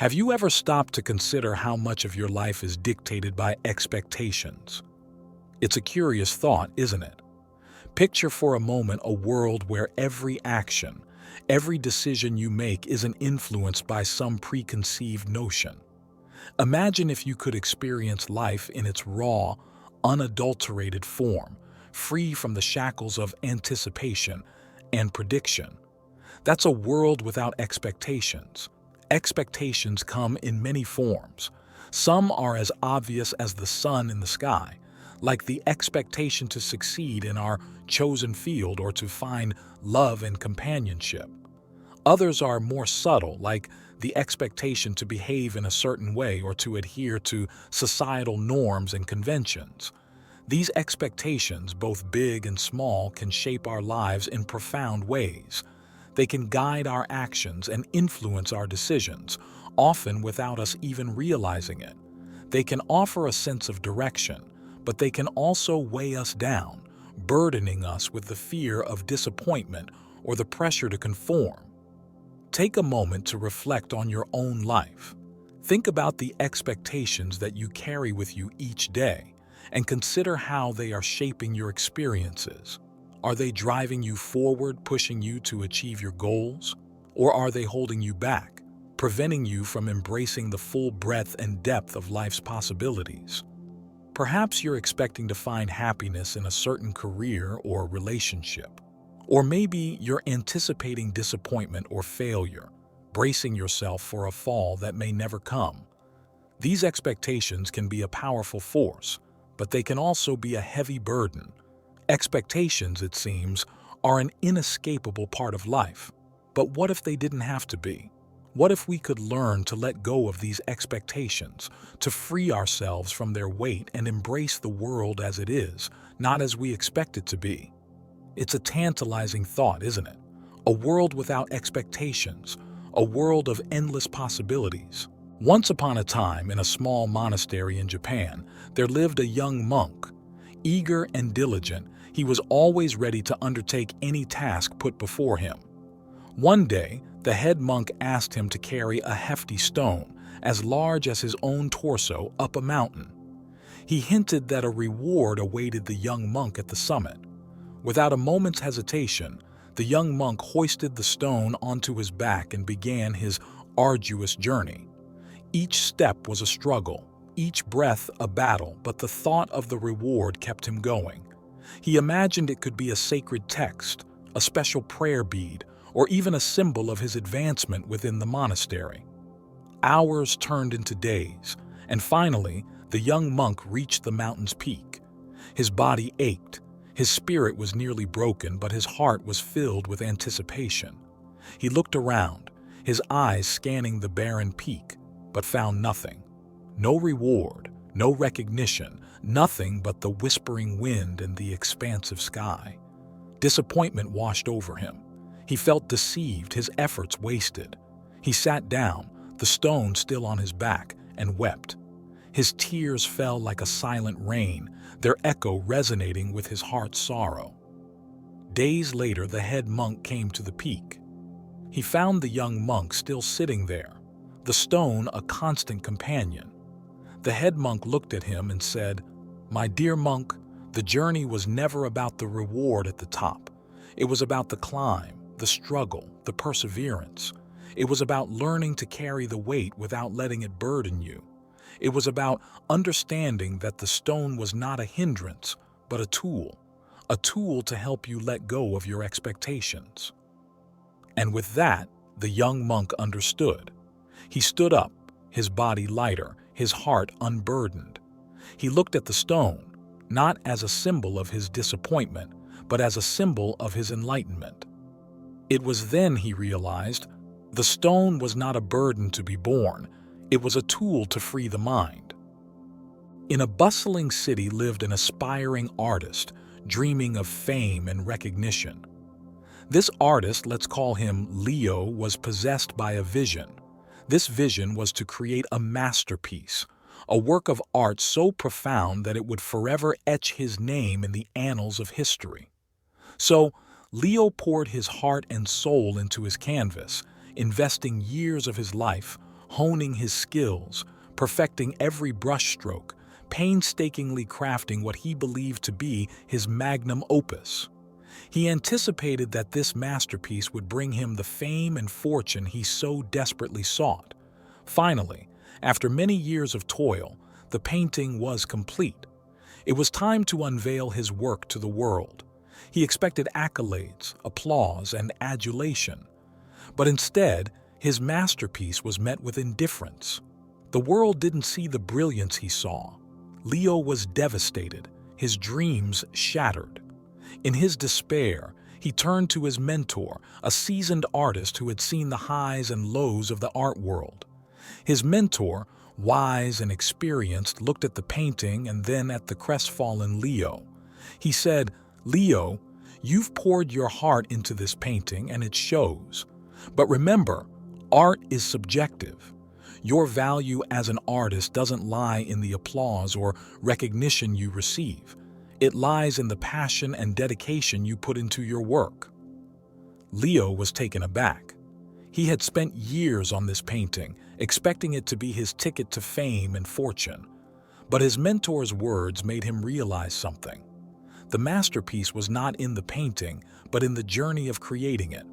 Have you ever stopped to consider how much of your life is dictated by expectations? It's a curious thought, isn't it? Picture for a moment a world where every action, every decision you make isn't influenced by some preconceived notion. Imagine if you could experience life in its raw, unadulterated form, free from the shackles of anticipation and prediction. That's a world without expectations. Expectations come in many forms. Some are as obvious as the sun in the sky, like the expectation to succeed in our chosen field or to find love and companionship. Others are more subtle, like the expectation to behave in a certain way or to adhere to societal norms and conventions. These expectations, both big and small, can shape our lives in profound ways. They can guide our actions and influence our decisions, often without us even realizing it. They can offer a sense of direction, but they can also weigh us down, burdening us with the fear of disappointment or the pressure to conform. Take a moment to reflect on your own life. Think about the expectations that you carry with you each day and consider how they are shaping your experiences. Are they driving you forward, pushing you to achieve your goals? Or are they holding you back, preventing you from embracing the full breadth and depth of life's possibilities? Perhaps you're expecting to find happiness in a certain career or relationship. Or maybe you're anticipating disappointment or failure, bracing yourself for a fall that may never come. These expectations can be a powerful force, but they can also be a heavy burden. Expectations, it seems, are an inescapable part of life. But what if they didn't have to be? What if we could learn to let go of these expectations, to free ourselves from their weight and embrace the world as it is, not as we expect it to be? It's a tantalizing thought, isn't it? A world without expectations, a world of endless possibilities. Once upon a time, in a small monastery in Japan, there lived a young monk. Eager and diligent, he was always ready to undertake any task put before him. One day, the head monk asked him to carry a hefty stone, as large as his own torso, up a mountain. He hinted that a reward awaited the young monk at the summit. Without a moment's hesitation, the young monk hoisted the stone onto his back and began his arduous journey. Each step was a struggle, each breath a battle, but the thought of the reward kept him going. He imagined it could be a sacred text, a special prayer bead, or even a symbol of his advancement within the monastery. Hours turned into days, and finally, the young monk reached the mountain's peak. His body ached, his spirit was nearly broken, but his heart was filled with anticipation. He looked around, his eyes scanning the barren peak, but found nothing. No reward, no recognition, nothing but the whispering wind and the expansive sky. Disappointment washed over him. He felt deceived, his efforts wasted. He sat down, the stone still on his back, and wept. His tears fell like a silent rain, their echo resonating with his heart's sorrow. Days later, the head monk came to the peak. He found the young monk still sitting there, the stone a constant companion. The head monk looked at him and said, "My dear monk, the journey was never about the reward at the top. It was about the climb, the struggle, the perseverance. It was about learning to carry the weight without letting it burden you. It was about understanding that the stone was not a hindrance, but a tool to help you let go of your expectations." And with that, the young monk understood. He stood up, his body lighter, his heart unburdened. He looked at the stone, not as a symbol of his disappointment, but as a symbol of his enlightenment. It was then he realized the stone was not a burden to be borne, it was a tool to free the mind. In a bustling city lived an aspiring artist, dreaming of fame and recognition. This artist, let's call him Leo, was possessed by a vision. This vision was to create a masterpiece, a work of art so profound that it would forever etch his name in the annals of history. So, Leo poured his heart and soul into his canvas, investing years of his life, honing his skills, perfecting every brushstroke, painstakingly crafting what he believed to be his magnum opus. He anticipated that this masterpiece would bring him the fame and fortune he so desperately sought. Finally, after many years of toil, the painting was complete. It was time to unveil his work to the world. He expected accolades, applause, and adulation. But instead, his masterpiece was met with indifference. The world didn't see the brilliance he saw. Leo was devastated, his dreams shattered. In his despair, he turned to his mentor, a seasoned artist who had seen the highs and lows of the art world. His mentor, wise and experienced, looked at the painting and then at the crestfallen Leo. He said, "Leo, you've poured your heart into this painting and it shows. But remember, art is subjective. Your value as an artist doesn't lie in the applause or recognition you receive. It lies in the passion and dedication you put into your work." Leo was taken aback. He had spent years on this painting, expecting it to be his ticket to fame and fortune. But his mentor's words made him realize something. The masterpiece was not in the painting, but in the journey of creating it.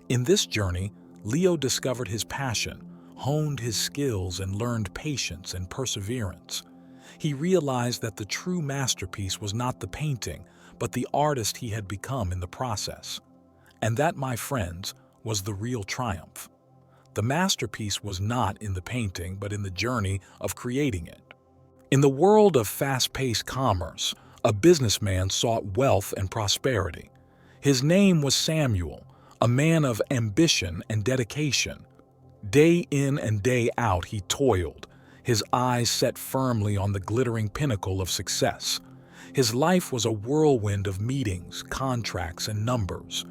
In this journey, Leo discovered his passion, honed his skills, and learned patience and perseverance. He realized that the true masterpiece was not the painting, but the artist he had become in the process. And that, my friends, was the real triumph. The masterpiece was not in the painting, but in the journey of creating it. In the world of fast-paced commerce, a businessman sought wealth and prosperity. His name was Samuel, a man of ambition and dedication. Day in and day out he toiled, his eyes set firmly on the glittering pinnacle of success. His life was a whirlwind of meetings, contracts, and numbers.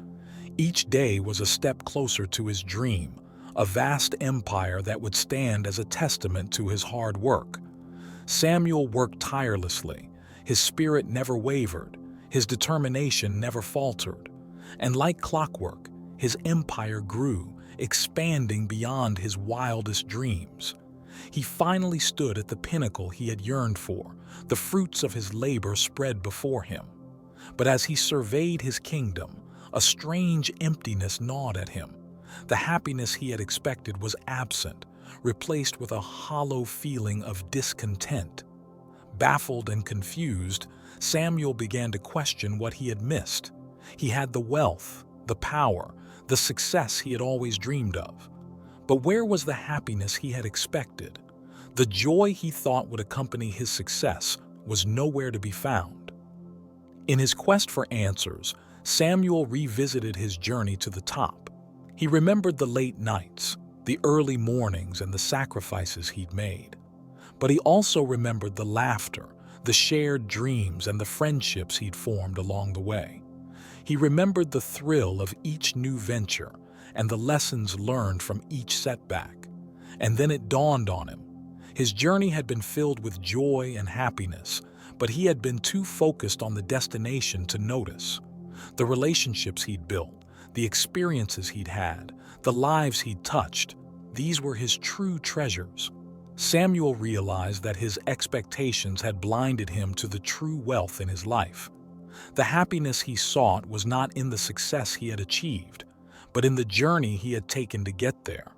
Each day was a step closer to his dream, a vast empire that would stand as a testament to his hard work. Samuel worked tirelessly. His spirit never wavered, his determination never faltered. And like clockwork, his empire grew, expanding beyond his wildest dreams. He finally stood at the pinnacle he had yearned for. The fruits of his labor spread before him. But as he surveyed his kingdom, a strange emptiness gnawed at him. The happiness he had expected was absent, replaced with a hollow feeling of discontent. Baffled and confused, Samuel began to question what he had missed. He had the wealth, the power, the success he had always dreamed of. But where was the happiness he had expected? The joy he thought would accompany his success was nowhere to be found. In his quest for answers, Samuel revisited his journey to the top. He remembered the late nights, the early mornings, and the sacrifices he'd made. But he also remembered the laughter, the shared dreams, and the friendships he'd formed along the way. He remembered the thrill of each new venture and the lessons learned from each setback. And then it dawned on him. His journey had been filled with joy and happiness, but he had been too focused on the destination to notice. The relationships he'd built, the experiences he'd had, the lives he'd touched, these were his true treasures. Samuel realized that his expectations had blinded him to the true wealth in his life. The happiness he sought was not in the success he had achieved, but in the journey he had taken to get there.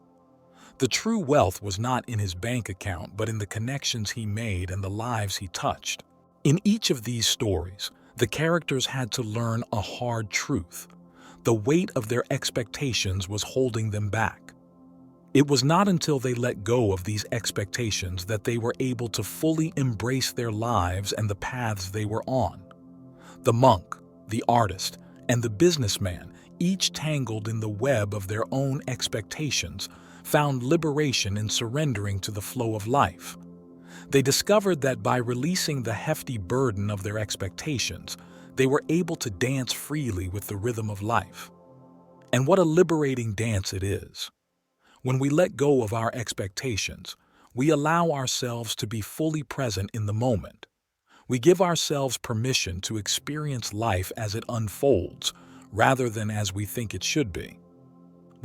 The true wealth was not in his bank account, but in the connections he made and the lives he touched. In each of these stories, the characters had to learn a hard truth. The weight of their expectations was holding them back. It was not until they let go of these expectations that they were able to fully embrace their lives and the paths they were on. The monk, the artist, and the businessman, each tangled in the web of their own expectations, found liberation in surrendering to the flow of life. They discovered that by releasing the hefty burden of their expectations, they were able to dance freely with the rhythm of life. And what a liberating dance it is. When we let go of our expectations, we allow ourselves to be fully present in the moment. We give ourselves permission to experience life as it unfolds, rather than as we think it should be.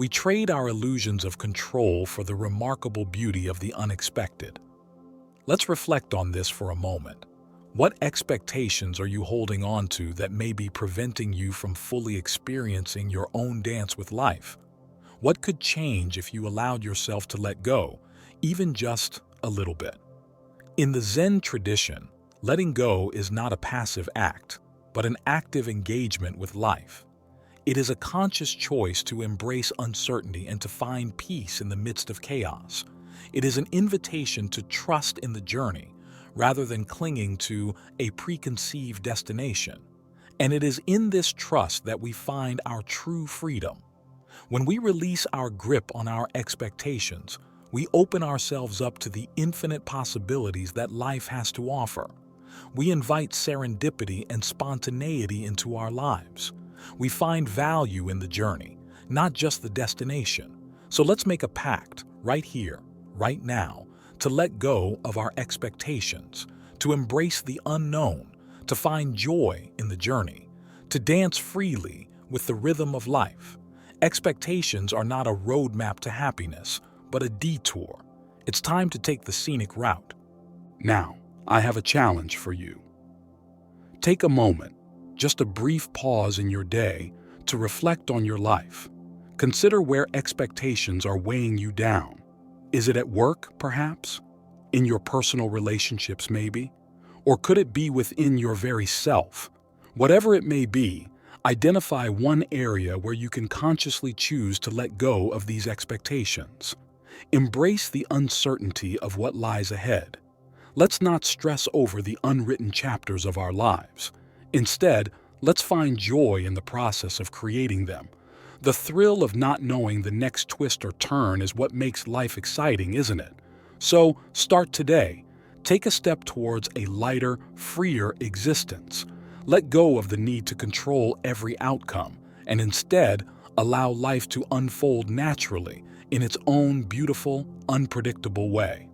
We trade our illusions of control for the remarkable beauty of the unexpected. Let's reflect on this for a moment. What expectations are you holding on to that may be preventing you from fully experiencing your own dance with life? What could change if you allowed yourself to let go, even just a little bit? In the Zen tradition, letting go is not a passive act, but an active engagement with life. It is a conscious choice to embrace uncertainty and to find peace in the midst of chaos. It is an invitation to trust in the journey, rather than clinging to a preconceived destination. And it is in this trust that we find our true freedom. When we release our grip on our expectations, we open ourselves up to the infinite possibilities that life has to offer. We invite serendipity and spontaneity into our lives. We find value in the journey, not just the destination. So let's make a pact right here, right now, to let go of our expectations, to embrace the unknown, to find joy in the journey, to dance freely with the rhythm of life. Expectations are not a roadmap to happiness, but a detour. It's time to take the scenic route. Now, I have a challenge for you. Take a moment, just a brief pause in your day, to reflect on your life. Consider where expectations are weighing you down. Is it at work, perhaps? In your personal relationships, maybe? Or could it be within your very self? Whatever it may be, identify one area where you can consciously choose to let go of these expectations. Embrace the uncertainty of what lies ahead. Let's not stress over the unwritten chapters of our lives. Instead, let's find joy in the process of creating them. The thrill of not knowing the next twist or turn is what makes life exciting, isn't it? So, start today. Take a step towards a lighter, freer existence. Let go of the need to control every outcome, and instead, allow life to unfold naturally in its own beautiful, unpredictable way.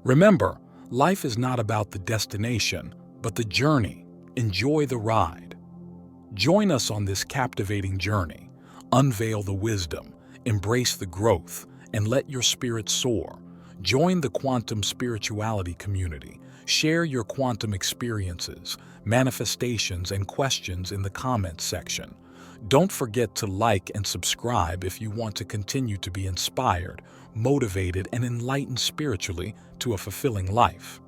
Remember, life is not about the destination, but the journey. Enjoy the ride. Join us on this captivating journey. Unveil the wisdom, embrace the growth, and let your spirit soar. Join the quantum spirituality community. Share your quantum experiences, manifestations, and questions in the comments section. Don't forget to like and subscribe if you want to continue to be inspired, motivated, and enlightened spiritually to a fulfilling life.